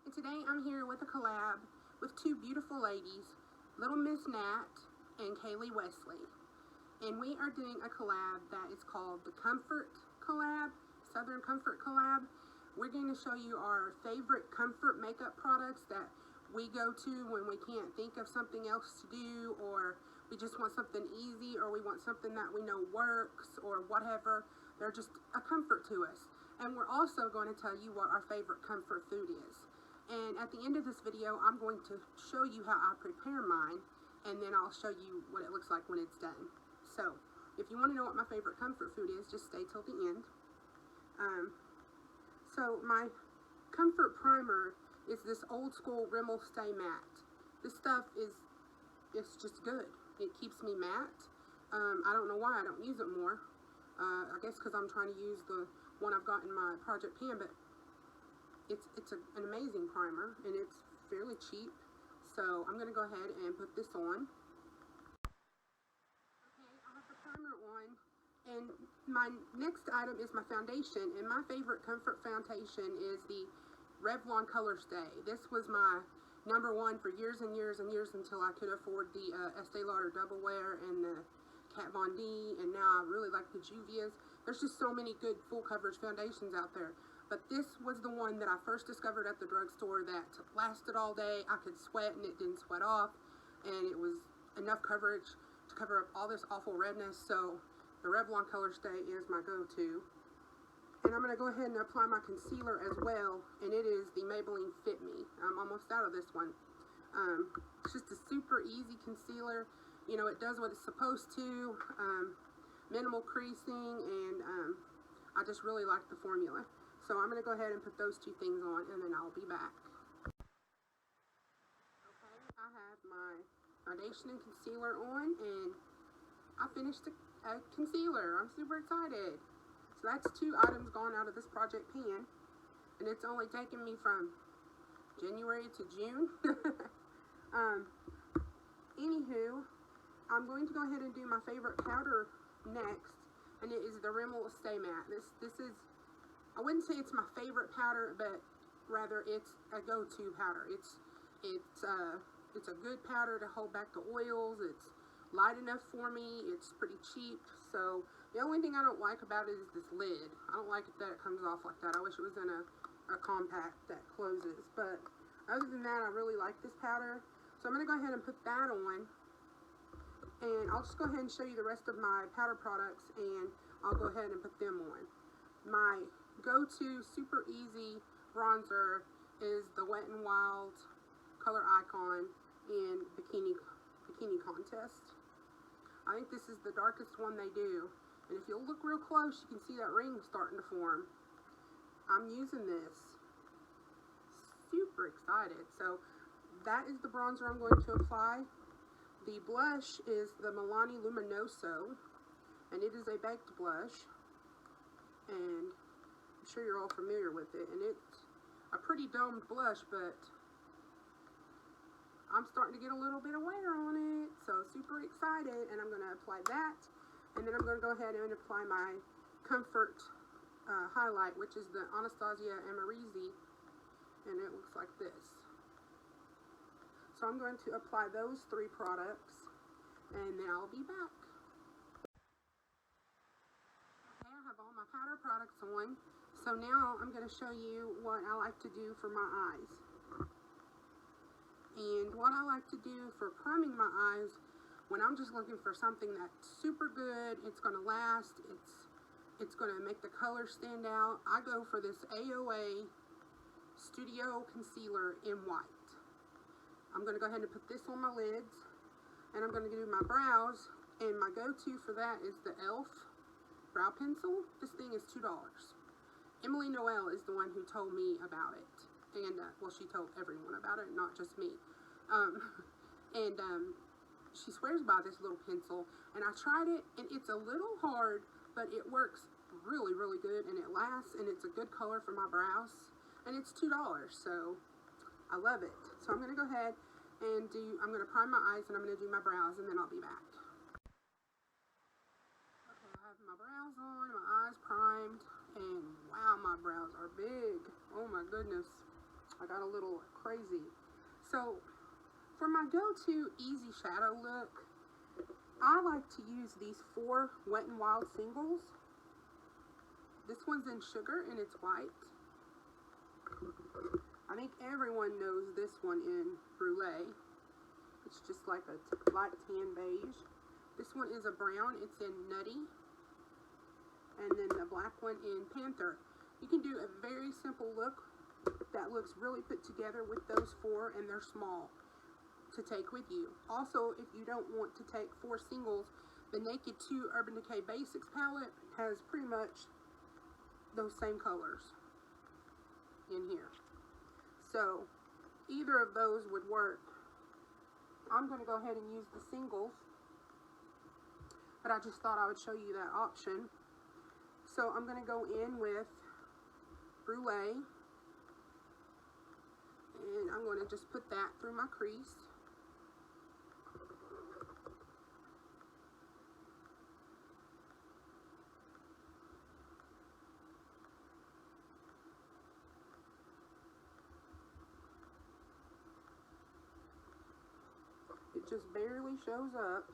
And today I'm here with a collab with two beautiful ladies, Little Miss Nat and Kailee Wesley. And we are doing a collab that is called the Comfort Collab, Southern Comfort Collab. We're going to show you our favorite comfort makeup products that we go to when we can't think of something else to do, or we just want something easy, or we want something that we know works, or whatever. They're just a comfort to us. And we're also going to tell you what our favorite comfort food is. And at the end of this video, I'm going to show you how I prepare mine, and then I'll show you what it looks like when it's done. So, if you want to know what my favorite comfort food is, just stay till the end. So my comfort primer is this old school Rimmel Stay Matte. This stuff it's just good. It keeps me matte. I don't know why I don't use it more. I guess because I'm trying to use the one I've got in my project pan, but it's an amazing primer, and it's fairly cheap. So I'm going to go ahead and put this on. Okay, I have the primer on, and my next item is my foundation, and my favorite comfort foundation is the Revlon Color Stay. This was my number one for years and years and years until I could afford the Estee Lauder Double Wear and the Kat Von D, and now I really like the Juvia's. There's just so many good full coverage foundations out there, but this was the one that I first discovered at the drugstore that lasted all day. I could sweat and it didn't sweat off, and it was enough coverage to cover up all this awful redness. So the Revlon Color Stay is my go-to. And I'm going to go ahead and apply my concealer as well, and it is the Maybelline Fit Me. I'm almost out of this one. It's just a super easy concealer. You know, it does what it's supposed to. Minimal creasing, and I just really like the formula. So I'm going to go ahead and put those two things on, and then I'll be back. Okay, I have my foundation and concealer on, and I finished a concealer. I'm super excited. So that's 2 items gone out of this project pan, and it's only taken me from January to June. Anywho, I'm going to go ahead and do my favorite powder next, and it is the Rimmel Stay Matte. This is, I wouldn't say it's my favorite powder, but rather it's a go-to powder. It's a good powder to hold back the oils. It's light enough for me. It's pretty cheap. So the only thing I don't like about it is this lid. I don't like it that it comes off like that. I wish it was in a compact that closes. But other than that, I really like this powder. So I'm going to go ahead and put that on. And I'll just go ahead and show you the rest of my powder products, and I'll go ahead and put them on. My go-to super easy bronzer is the Wet n Wild Color Icon in Bikini Contest. I think this is the darkest one they do, and if you'll look real close, you can see that ring starting to form. I'm using this. Super excited. So that is the bronzer I'm going to apply. The blush is the Milani Luminoso, and it is a baked blush, and I'm sure you're all familiar with it, and it's a pretty domed blush, but I'm starting to get a little bit of wear on it, so super excited. And I'm going to apply that, and then I'm going to go ahead and apply my Comfort highlight, which is the Anastasia Amorisi, and it looks like this. So I'm going to apply those 3 products, and then I'll be back. Okay, I have all my powder products on, so now I'm going to show you what I like to do for my eyes. And what I like to do for priming my eyes, when I'm just looking for something that's super good, it's going to last, it's going to make the color stand out, I go for this AOA Studio Concealer in white. I'm going to go ahead and put this on my lids, and I'm going to do my brows, and my go-to for that is the e.l.f. brow pencil. This thing is $2. Emily Noel is the one who told me about it, and well, she told everyone about it, not just me. She swears by this little pencil, and I tried it, and it's a little hard, but it works really, really good, and it lasts, and it's a good color for my brows, and it's $2, so I love it. So I'm going to go ahead and I'm going to prime my eyes, and I'm going to do my brows, and then I'll be back. Okay, I have my brows on, my eyes primed, and wow, my brows are big. Oh my goodness. I got a little crazy. So for my go-to easy shadow look, I like to use these 4 Wet n Wild singles. This one's in sugar and it's white. I think everyone knows this one in Brulee. It's just like a light tan beige. This one is a brown. It's in Nutty. And then the black one in Panther. You can do a very simple look that looks really put together with those 4, and they're small to take with you. Also, if you don't want to take 4 singles, the Naked 2 Urban Decay Basics palette has pretty much those same colors in here. So either of those would work. I'm going to go ahead and use the singles, but I just thought I would show you that option. So I'm going to go in with Brulee, and I'm going to just put that through my crease. It just barely shows up,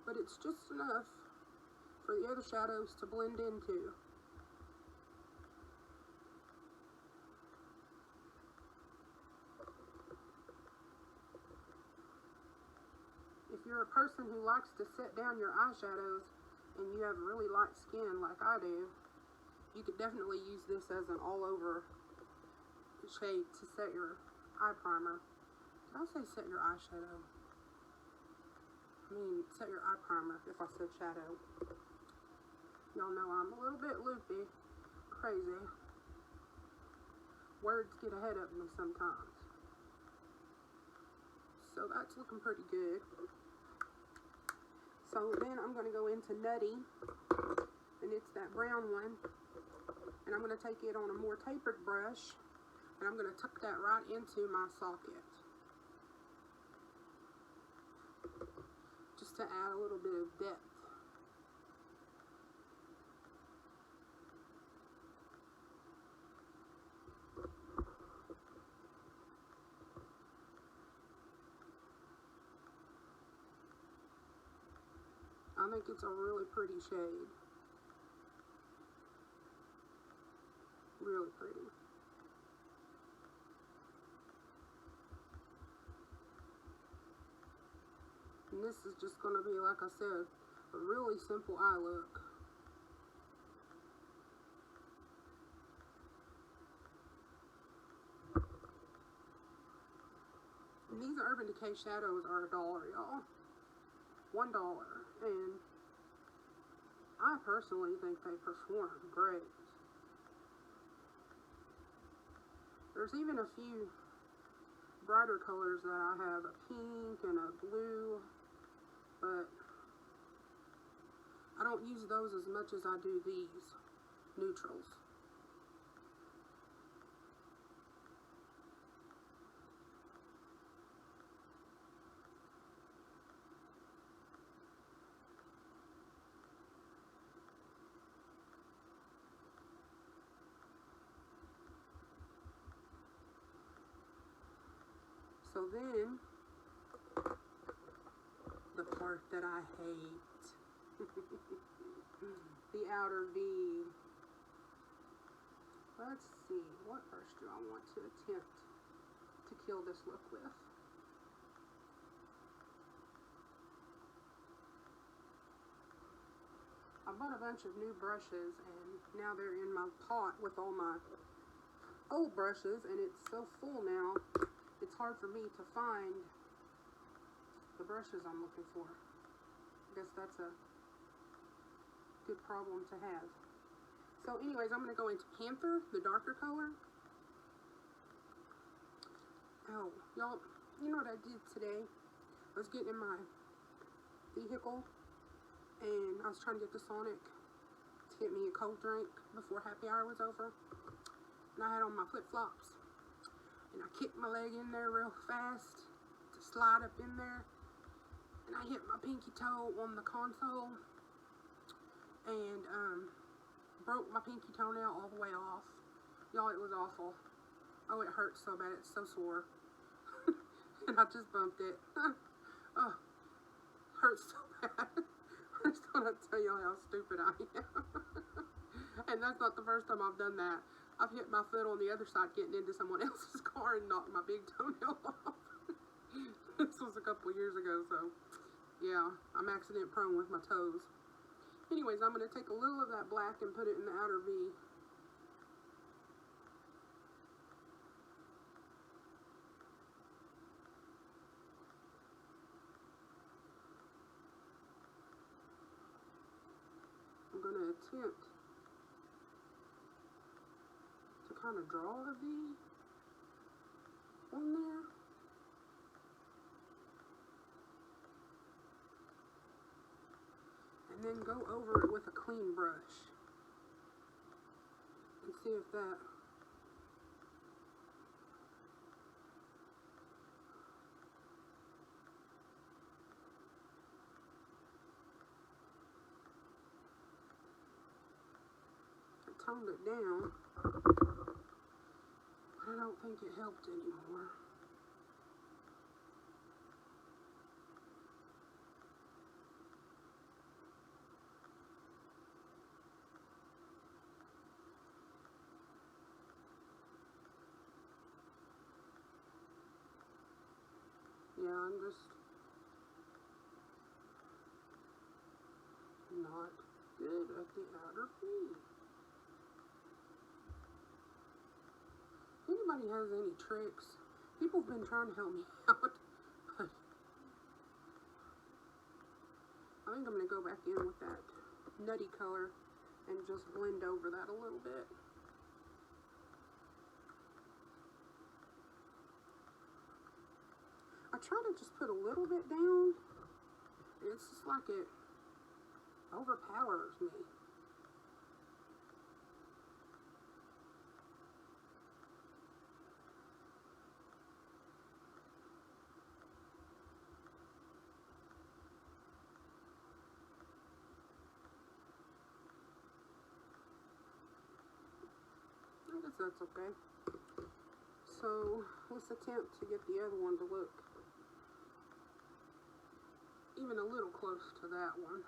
but it's just enough for the other shadows to blend into. If you're a person who likes to set down your eyeshadows and you have really light skin like I do, you could definitely use this as an all-over shade to set your eye primer. Did I say set your eyeshadow? I mean, set your eye primer if I said shadow. Y'all know I'm a little bit loopy, crazy. Words get ahead of me sometimes. So that's looking pretty good. So then I'm going to go into Nutty, and it's that brown one. And I'm going to take it on a more tapered brush, and I'm going to tuck that right into my socket. Just to add a little bit of depth. I think it's a really pretty shade. Really pretty. And this is just going to be, like I said, a really simple eye look. And these Urban Decay shadows are $1, y'all. $1. And I personally think they perform great. There's even a few brighter colors that I have, a pink and a blue, but I don't use those as much as I do these neutrals. So then, the part that I hate, the outer V. Let's see, what brush do I want to attempt to kill this look with? I bought a bunch of new brushes, and now they're in my pot with all my old brushes, and it's so full now. It's hard for me to find the brushes I'm looking for. I guess that's a good problem to have. So anyways, I'm going to go into Panther, the darker color. Oh, y'all, you know what I did today? I was getting in my vehicle, and I was trying to get to Sonic to get me a cold drink before happy hour was over. And I had on my flip-flops. And I kicked my leg in there real fast to slide up in there. And I hit my pinky toe on the console. And broke my pinky toenail all the way off. Y'all, it was awful. Oh, it hurts so bad. It's so sore. And I just bumped it. Oh, hurts so bad. I just want to tell y'all how stupid I am. And that's not the first time I've done that. I've hit my foot on the other side getting into someone else's car and knocked my big toenail off. This was a couple years ago, so yeah, I'm accident prone with my toes. Anyways, I'm going to take a little of that black and put it in the outer V. I'm going to attempt to kind of draw a V on there. And then go over it with a clean brush and see if that toned it down, but I don't think it helped anymore. Yeah, I'm just not good at the outer V. If anybody has any tricks, people have been trying to help me out, but I think I'm going to go back in with that nutty color and just blend over that a little bit. I try to just put a little bit down, and it's just like it overpowers me. I guess that's okay. So let's attempt to get the other one to look even a little close to that one.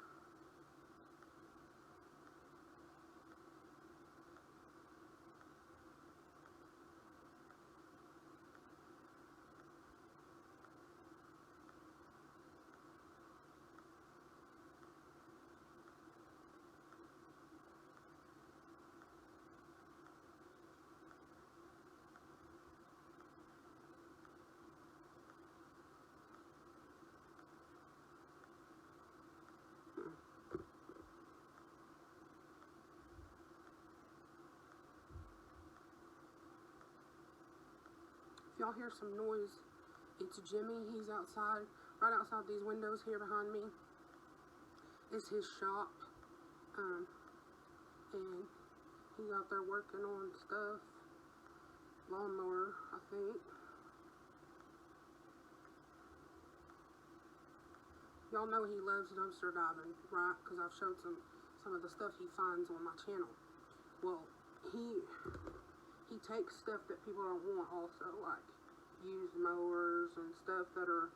If y'all hear some noise, it's Jimmy. He's outside, right outside these windows here behind me. It's his shop, and he's out there working on stuff. Lawnmower, I think. Y'all know he loves dumpster diving, right? Because I've showed some of the stuff he finds on my channel. Well, he takes stuff that people don't want also, like used mowers and stuff that are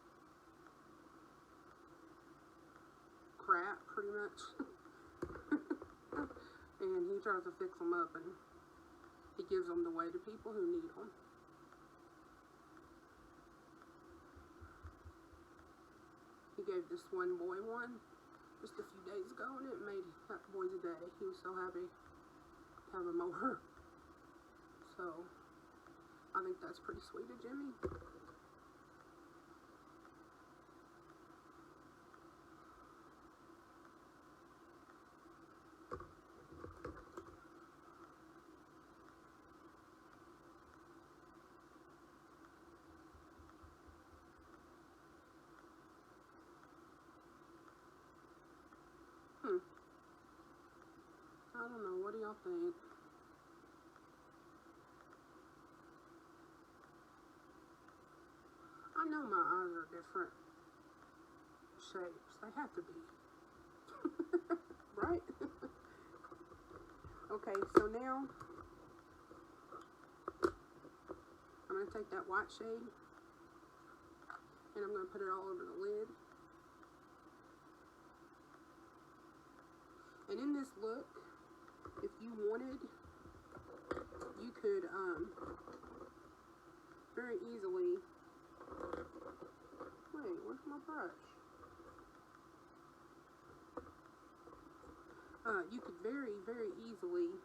crap, pretty much. And he tries to fix them up, and he gives them away to people who need them. He gave this one boy one just a few days ago, and it made that boy's day. He was so happy to have a mower. So, I think that's pretty sweet of Jimmy. I don't know, what do y'all think? I know my eyes are different shapes. They have to be. Right? Okay, so now going to take that white shade and I'm going to put it all over the lid. And in this look, if you wanted, you could very easily, wait, where's my brush? You could very, very easily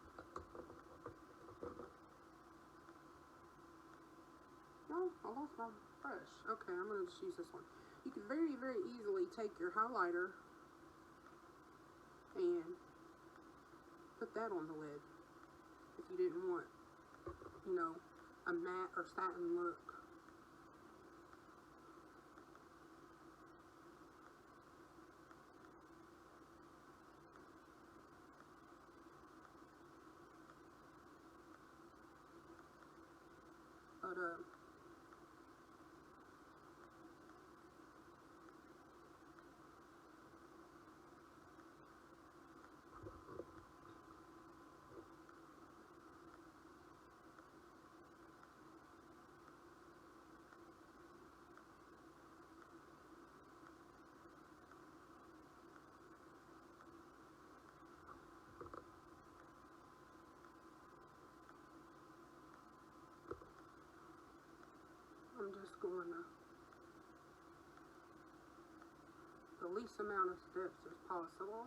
no, I lost my brush. Okay, I'm going to just use this one. You can very, very easily take your highlighter and put that on the lid if you didn't want, you know, a matte or satin look. But I'm just going to the least amount of steps as possible.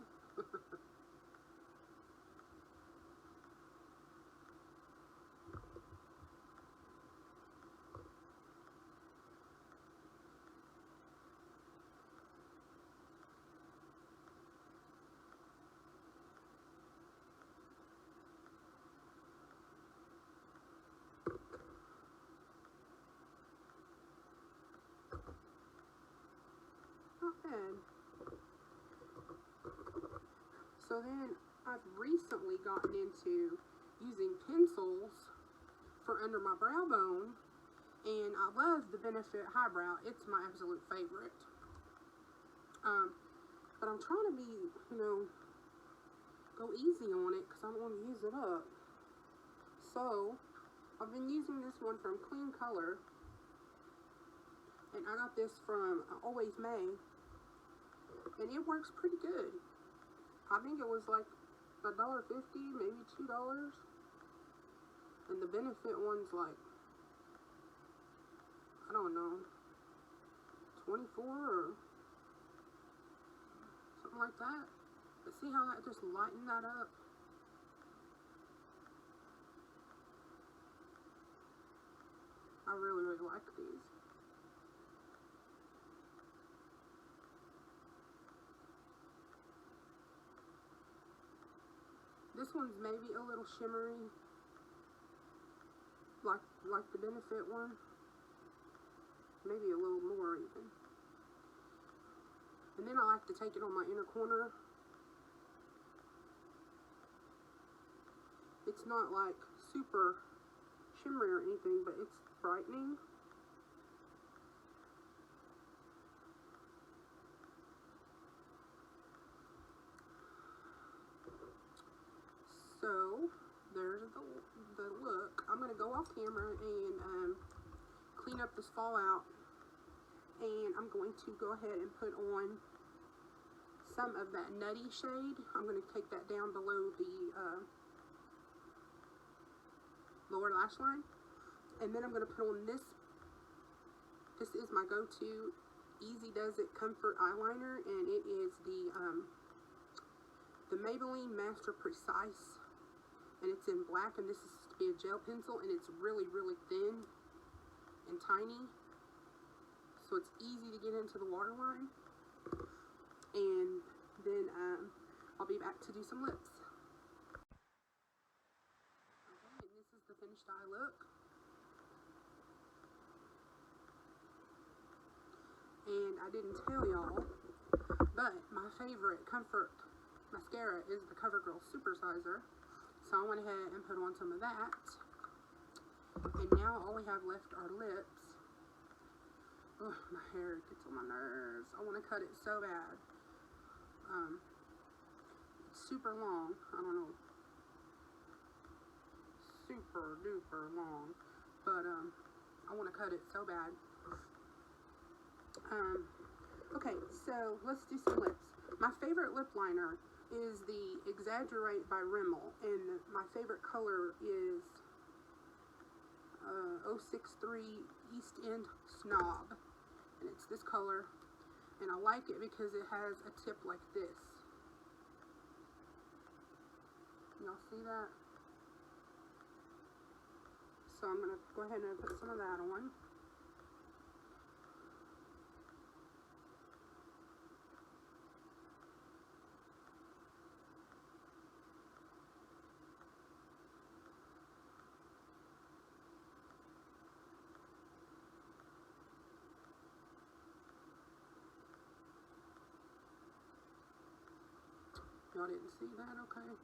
And so then I've recently gotten into using pencils for under my brow bone, and I love the Benefit Highbrow. It's my absolute favorite. But I'm trying to be, you know, go easy on it because I don't want to use it up. So I've been using this one from Clean Color, and I got this from Always May. And it works pretty good. I think it was like $1.50, maybe $2. And the Benefit one's like, I don't know, 24 or something like that. But see how that just lightened that up? I really, really like these. This one's maybe a little shimmery, like the Benefit one. Maybe a little more even. And then I like to take it on my inner corner. It's not like super shimmery or anything, but it's brightening. So there's the look. I'm going to go off camera and clean up this fallout, and I'm going to go ahead and put on some of that nutty shade. I'm going to take that down below the lower lash line, and then I'm going to put on this. This is my go-to Easy Does It Comfort eyeliner, and it is the Maybelline Master Precise. And it's in black, and this is to be a gel pencil, and it's really, really thin and tiny, so it's easy to get into the waterline. And then I'll be back to do some lips. Okay, and this is the finished eye look. And I didn't tell y'all, but my favorite comfort mascara is the CoverGirl Supersizer. So I went ahead and put on some of that. And now all we have left are lips. Oh, my hair gets on my nerves. I want to cut it so bad. It's super long. I don't know. Super duper long. But I want to cut it so bad. Okay, so let's do some lips. My favorite lip liner is the Exaggerate by Rimmel, and my favorite color is 063 East End Snob, and it's this color, and I like it because it has a tip like this. Y'all see that? So I'm going to go ahead and put some of that on. Y'all didn't see that, okay?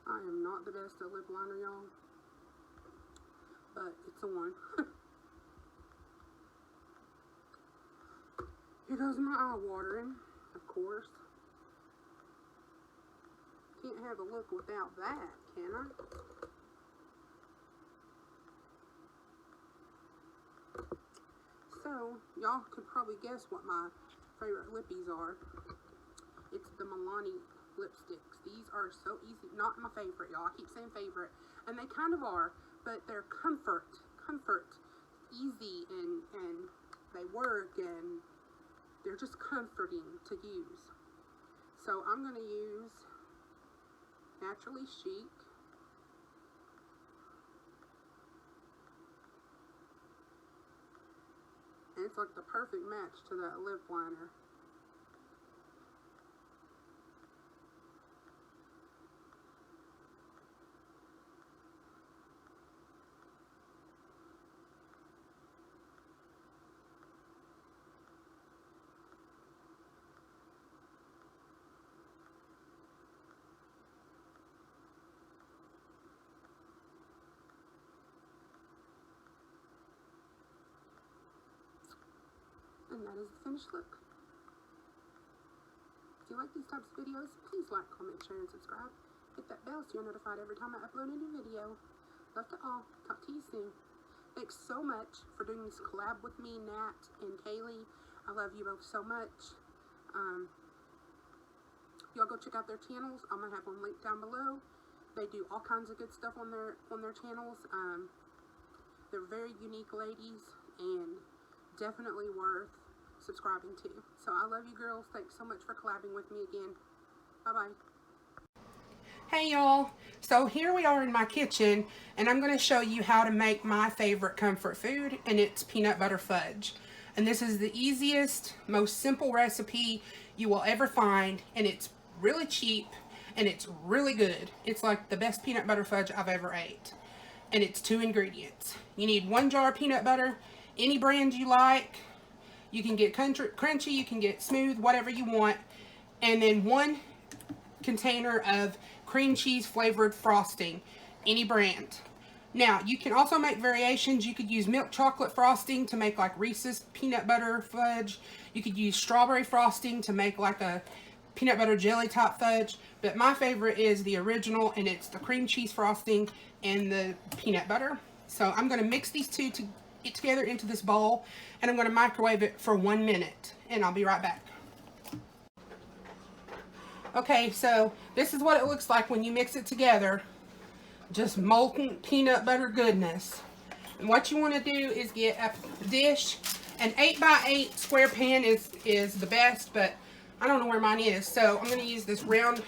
I am not the best at lip liner, y'all, but it's a one. Here goes my eye watering, of course. Can't have a look without that, can I? So, y'all could probably guess what my favorite lippies are. It's the Milani lipsticks. These are so easy. Not my favorite, y'all. I keep saying favorite. And they kind of are, but they're comfort, easy, and they work, and they're just comforting to use. So I'm going to use Naturally Chic. And it's like the perfect match to that lip liner. And that is the finished look. If you like these types of videos, please like, comment, share, and subscribe. Hit that bell so you're notified every time I upload a new video. Love to all. Talk to you soon. Thanks so much for doing this collab with me, Nat and Kaylee. I love you both so much. Y'all go check out their channels. I'm gonna have one linked down below. They do all kinds of good stuff on their channels. They're very unique ladies and definitely worth subscribing to. So I love you girls. Thanks so much for collabing with me again. Bye-bye. Hey y'all. So here we are in my kitchen, and I'm going to show you how to make my favorite comfort food, and it's peanut butter fudge. And this is the easiest, most simple recipe you will ever find, and it's really cheap, and it's really good. It's like the best peanut butter fudge I've ever ate. And it's 2 ingredients. You need 1 jar of peanut butter, any brand you like. You can get crunchy, you can get smooth, whatever you want. And then 1 container of cream cheese flavored frosting, any brand. Now, you can also make variations. You could use milk chocolate frosting to make like Reese's peanut butter fudge. You could use strawberry frosting to make like a peanut butter jelly type fudge. But my favorite is the original, and it's the cream cheese frosting and the peanut butter. So I'm going to mix these two together into this bowl, and I'm going to microwave it for 1 minute, and I'll be right back. Okay, so this is what it looks like when you mix it together. Just molten peanut butter goodness. And what you want to do is get a dish. An 8x8 square pan is the best, but I don't know where mine is, so I'm going to use this round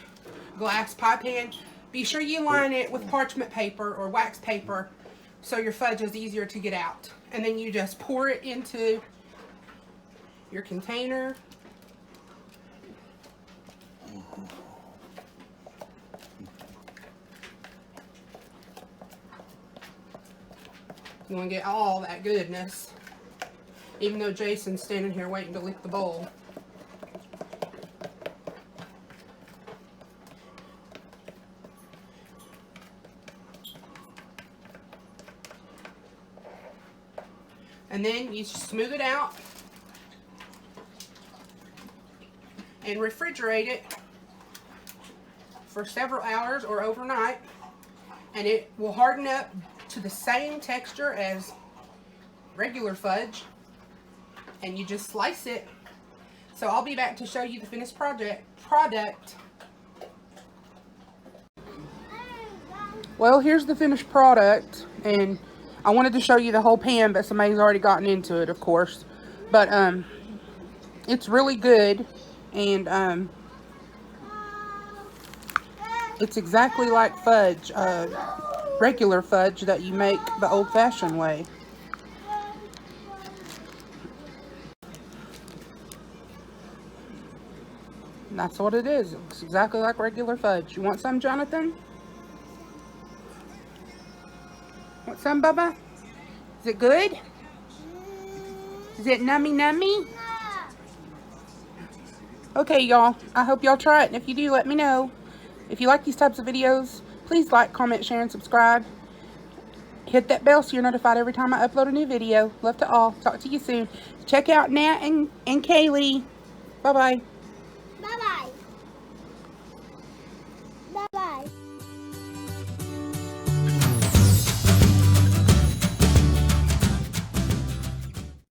glass pie pan. Be sure you line it with parchment paper or wax paper so your fudge is easier to get out. And then you just pour it into your container. You want to get all that goodness. Even though Jason's standing here waiting to lick the bowl. And then you smooth it out and refrigerate it for several hours or overnight, and it will harden up to the same texture as regular fudge, and you just slice it. So I'll be back to show you the finished product. Well, here's the finished product, and I wanted to show you the whole pan, but somebody's already gotten into it, of course. But it's really good, and it's exactly like fudge, regular fudge that you make the old-fashioned way. And that's what it is. It looks exactly like regular fudge. You want some, Jonathan? Want some, Bubba? Is it good? Is it nummy nummy? Okay, y'all. I hope y'all try it. And if you do, let me know. If you like these types of videos, please like, comment, share, and subscribe. Hit that bell so you're notified every time I upload a new video. Love to all. Talk to you soon. Check out Nat and Kaylee. Bye-bye.